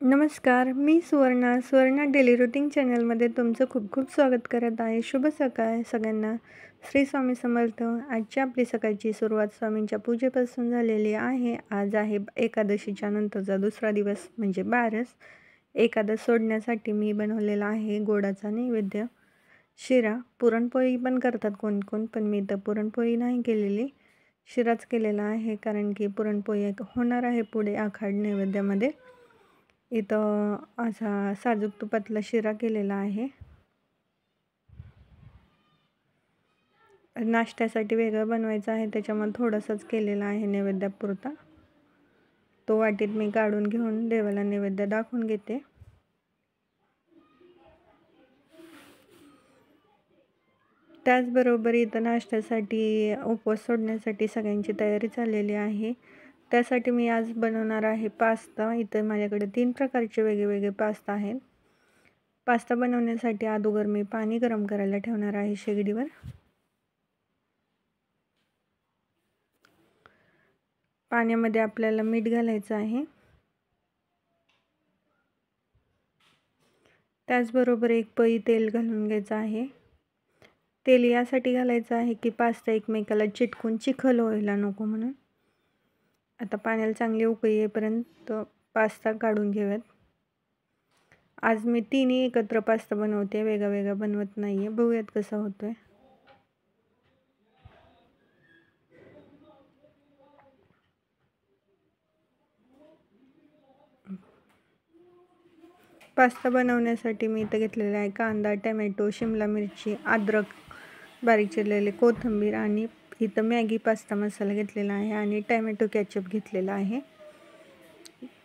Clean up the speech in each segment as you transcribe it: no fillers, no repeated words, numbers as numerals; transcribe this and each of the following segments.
नमस्कार, मी Suvarna daily routine चॅनलमध्ये तुमचं खूप खूप स्वागत करत आहे. शुभ सकाळ सगळ्यांना. श्री स्वामी समर्थ. आजची आपली सकाळची सुरुवात स्वामींच्या पूजेपासून झालेली आहे. आज आहे एकादशीच्या नंतरचा दुसरा दिवस म्हणजे बारस. एकादश सोडण्यासाठी मी बनवलेला आहे गोडाचा नैवेद्य, शिरा. पुरणपोळी पण करतात कोण कोण, पण मी तर पुरणपोळी नाही केलेली, शिराच केलेला आहे. कारण की पुरणपोळी होणार आहे पुढे आखाड नैवेद्यामध्ये. इथं असा साजूक तुपातला शिरा केलेला आहे. नाश्त्यासाठी वेगळं बनवायचं आहे, त्याच्यामुळे थोडंसंच केलेला आहे नैवेद्यापुरता. तो वाटीत मी काढून घेऊन देवाला नैवेद्य दाखवून घेते. त्याचबरोबर इथं नाश्त्यासाठी उपवास सोडण्यासाठी सगळ्यांची तयारी चाललेली आहे. त्यासाठी मी आज बनवणार आहे पास्ता. इथं माझ्याकडे 3 प्रकारचे वेगवेगळे पास्ता आहेत. पास्ता बनवण्यासाठी अगोदर मी पाणी गरम करायला ठेवणार आहे शेगडीवर. पाण्यामध्ये आपल्याला मीठ घालायचं आहे. त्याचबरोबर 1 पळी तेल घालून घ्यायचं आहे. तेल यासाठी घालायचं आहे की पास्ता एकमेकाला चिटकून चिखल व्हायला नको म्हणून. आता पाण्याला चांगली उकळी येईपर्यंत पास्ता काढून घेऊयात. आज मी 3ही एकत्र पास्ता बनवते, वेगळा वेगळा बनवत नाही आहे. बघूयात कसा होतोय. पास्ता बनवण्यासाठी मी इथं घेतलेला आहे कांदा, टमॅटो, शिमला मिरची, अद्रक, बारीक चिरलेले कोथिंबीर आणि इथं मॅगी पास्ता मसाला घेतलेला आहे आणि टमॅटो केचप घेतलेला आहे.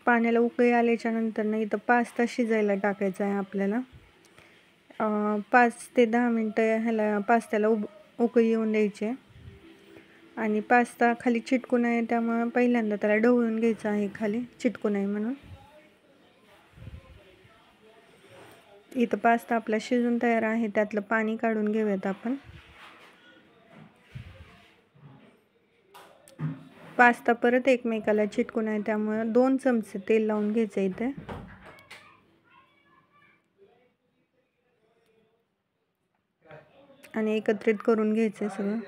पाण्याला उकळी आल्याच्या नंतर इथं पास्ता शिजायला टाकायचा आहे आपल्याला. 5 ते 10 मिनटं ह्याला पास्त्याला उकळी येऊन द्यायची. आणि पास्ता खाली चिटकू नये त्यामुळे पहिल्यांदा त्याला ढवळून घ्यायचं आहे खाली चिटकू नये म्हणून. इथं पास्ता आपला शिजून तयार आहे. त्यातलं पाणी काढून घेऊयात आपण. पास्ता परत एकमेकाला चिटकू नये त्यामुळे 2 चमचे तेल लावून घ्यायचं इथे. आणि एकत्रित करून घ्यायचं सगळं.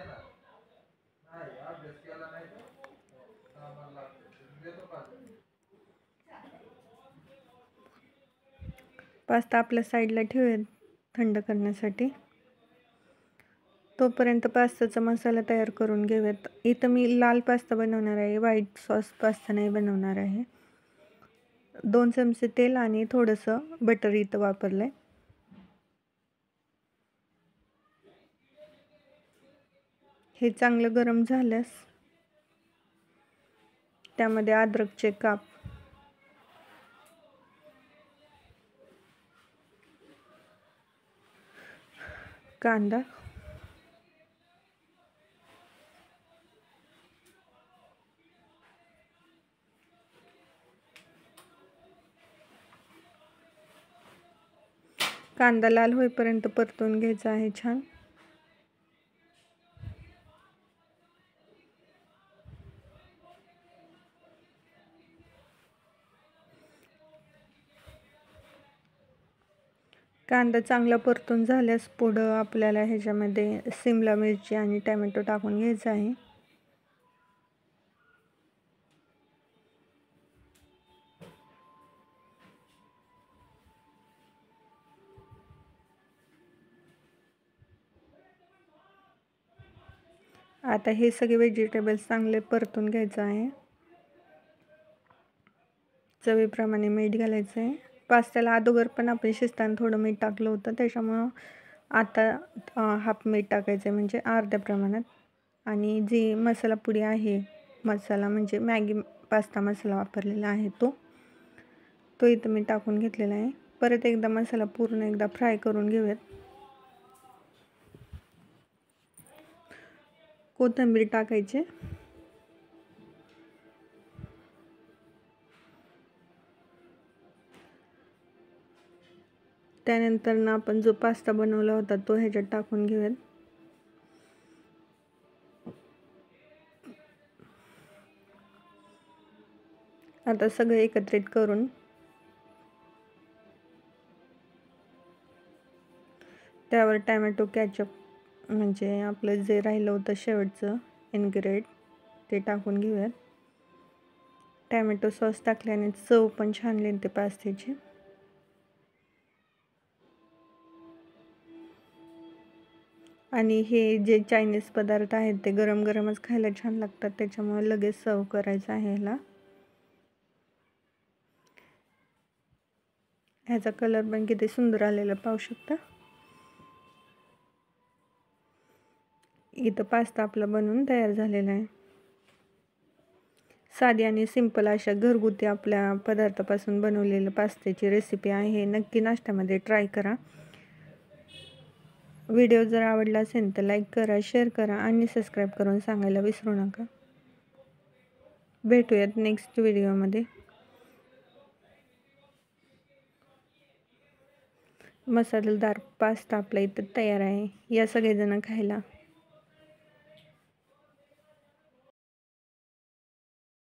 पास्ता आपल्या साईडला ठेवूयात थंड करण्यासाठी. तोपर्यंत पास्त्याचा मसाला तयार करून घेऊयात. इथं मी लाल पास्ता बनवणार आहे, व्हाईट सॉस पास्ता नाही बनवणार आहे. 2 चमचे तेल आणि थोडंसं बटर इथं वापरलं आहे. हे चांगलं गरम झाल्यास त्यामध्ये अद्रकचे काप, कांदा, कांदा लाल होईपर्यंत परतून घ्यायचा आहे छान. कांदा चांगला परतून झाल्यास पुढं आपल्याला ह्याच्यामध्ये शिमला मिरची आणि टमॅटो टाकून घ्यायचं आहे. आता हे सगळे व्हेजिटेबल्स चांगले परतून घ्यायचं आहे. चवीप्रमाणे मीठ घालायचं आहे. पास्त्याला अगोदर पण आपण शिजताना थोडं मीठ टाकलं होतं, त्याच्यामुळं आता हाफ मीठ टाकायचं आहे म्हणजे अर्ध्या प्रमाणात. आणि जी मसाला पुडी आहे, मसाला म्हणजे मॅगी पास्ता मसाला वापरलेला आहे तो इथं मी टाकून घेतलेला आहे. परत एकदा मसाला पूर्ण एकदा फ्राय करून घेऊयात. कोथिंबीर टाकायची. त्यानंतर आपण जो पास्ता बनवला होता तो ह्याच्यात टाकून घेऊयात. आता सगळं एकत्रित करून त्यावर टॅमॅटो कॅचअप म्हणजे आपलं जे राहिलं होतं शेवटचं इन्ग्रेड ते टाकून घेऊयात. टॅमॅटो सॉस टाकल्याने चव पण छान येते पास्त्याची. आणि हे जे चायनीज पदार्थ आहेत ते गरम गरमच खायला छान लागतात, त्याच्यामुळे लगेच सर्व करायचं आहे ह्याला. ह्याचा कलर पण किती सुंदर आलेला पाहू शकता. इथं पास्ता आपला बनवून तयार झालेला आहे. साधी आणि सिंपल अशा घरगुती आपल्या पदार्थापासून बनवलेलं पास्त्याची रेसिपी आहे. नक्की नाश्त्यामध्ये ट्राय करा. व्हिडिओ जर आवडला असेल तर लाईक करा, शेअर करा आणि सबस्क्राईब करून सांगायला विसरू नका. भेटूयात नेक्स्ट व्हिडिओमध्ये. मसालेदार पास्ता आपला इथं तयार आहे. या सगळेजण खायला.